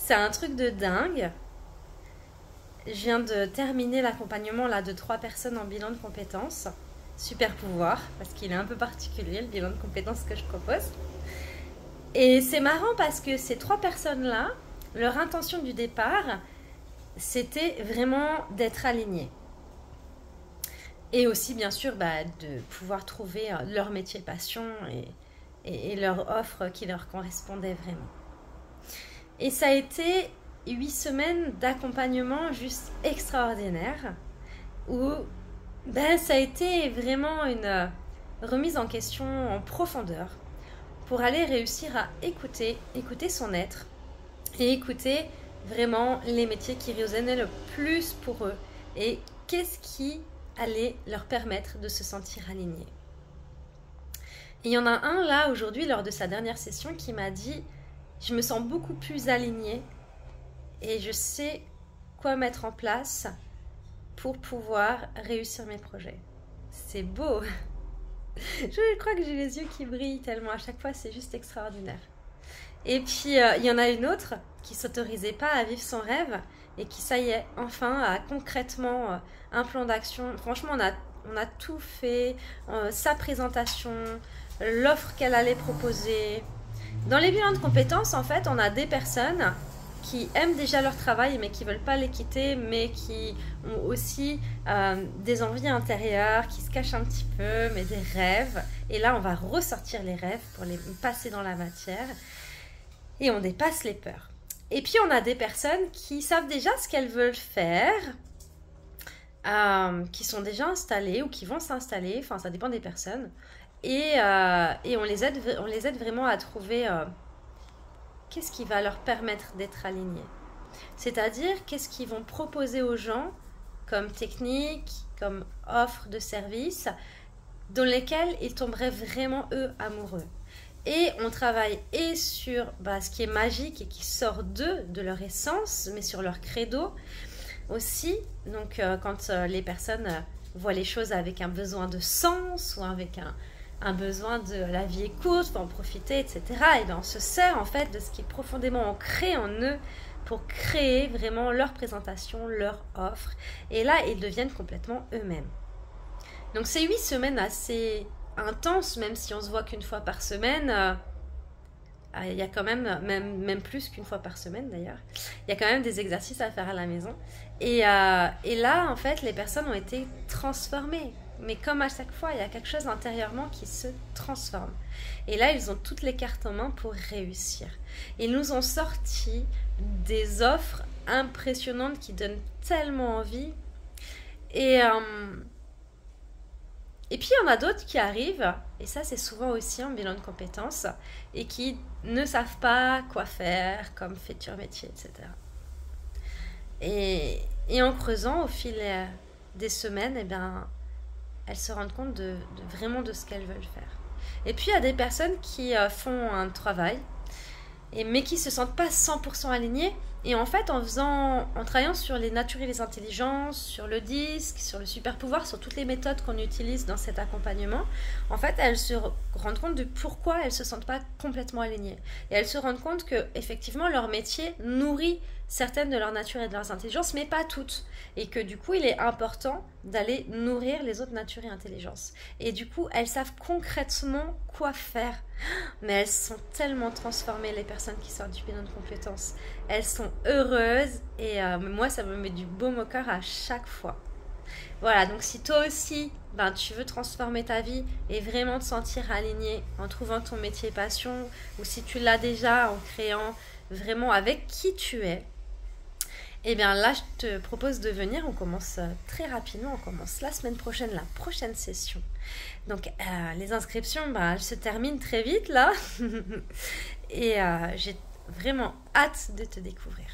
C'est un truc de dingue. Je viens de terminer l'accompagnement là de 3 personnes en bilan de compétences. Super pouvoir, parce qu'il est un peu particulier le bilan de compétences que je propose. Et c'est marrant parce que ces 3 personnes-là, leur intention du départ, c'était vraiment d'être alignées. Et aussi, bien sûr, de pouvoir trouver leur métier passion et leur offre qui leur correspondait vraiment. Et ça a été 8 semaines d'accompagnement juste extraordinaire où ça a été vraiment une remise en question en profondeur pour aller réussir à écouter son être et écouter vraiment les métiers qui résonnaient le plus pour eux et qu'est-ce qui allait leur permettre de se sentir alignés. Et il y en a un là aujourd'hui lors de sa dernière session qui m'a dit « Je me sens beaucoup plus alignée et je sais quoi mettre en place pour pouvoir réussir mes projets. » C'est beau. Je crois que j'ai les yeux qui brillent tellement à chaque fois, c'est juste extraordinaire. Et puis, il y en a une autre qui ne s'autorisait pas à vivre son rêve et qui, ça y est, enfin, a concrètement un plan d'action. Franchement, on a tout fait, sa présentation, l'offre qu'elle allait proposer. Dans les bilans de compétences, en fait, on a des personnes qui aiment déjà leur travail mais qui ne veulent pas les quitter, mais qui ont aussi des envies intérieures, qui se cachent un petit peu, mais des rêves. Et là, on va ressortir les rêves pour les passer dans la matière. Et on dépasse les peurs. Et puis, on a des personnes qui savent déjà ce qu'elles veulent faire, qui sont déjà installées ou qui vont s'installer. Enfin, ça dépend des personnes. Et on les aide vraiment à trouver qu'est-ce qui va leur permettre d'être alignés. C'est-à-dire, qu'est-ce qu'ils vont proposer aux gens comme technique, comme offre de service, dans lesquels ils tomberaient vraiment, eux, amoureux. Et on travaille et sur ce qui est magique et qui sort d'eux, de leur essence, mais sur leur credo aussi. Donc, quand les personnes voient les choses avec un besoin de sens ou avec un besoin de la vie est courte, faut en profiter, etc. Et bien on se sert en fait de ce qui est profondément ancré en eux pour créer vraiment leur présentation, leur offre. Et là, ils deviennent complètement eux-mêmes. Donc c'est 8 semaines assez intenses, même si on se voit qu'une fois par semaine. Il y a quand même plus qu'une fois par semaine d'ailleurs. Il y a quand même des exercices à faire à la maison. Et là, en fait, les personnes ont été transformées. Mais comme à chaque fois, il y a quelque chose intérieurement qui se transforme. Et là, ils ont toutes les cartes en main pour réussir. Ils nous ont sorti des offres impressionnantes qui donnent tellement envie. Et puis, il y en a d'autres qui arrivent, et ça, c'est souvent aussi un bilan de compétences, et qui ne savent pas quoi faire, comme futur métier, etc. Et en creusant au fil des semaines, elles se rendent compte vraiment de ce qu'elles veulent faire. Et puis, il y a des personnes qui font un travail, mais qui ne se sentent pas 100% alignées. Et en fait, en travaillant sur les natures et les intelligences, sur le disque, sur le super pouvoir, sur toutes les méthodes qu'on utilise dans cet accompagnement, en fait, elles se rendent compte de pourquoi elles ne se sentent pas complètement alignées. Et elles se rendent compte que, effectivement, leur métier nourrit certaines de leurs natures et de leurs intelligences, mais pas toutes. Et que du coup, il est important d'aller nourrir les autres natures et intelligences. Et du coup, elles savent concrètement quoi faire. Mais elles sont tellement transformées, les personnes qui sortent du bilan de compétences. Elles sont heureuses et moi, ça me met du baume au cœur à chaque fois. Voilà, donc si toi aussi, tu veux transformer ta vie et vraiment te sentir aligné en trouvant ton métier passion, ou si tu l'as déjà en créant vraiment avec qui tu es, là, je te propose de venir. On commence très rapidement. On commence la semaine prochaine, la prochaine session. Donc, les inscriptions, elles se terminent très vite, là. Et j'ai vraiment hâte de te découvrir.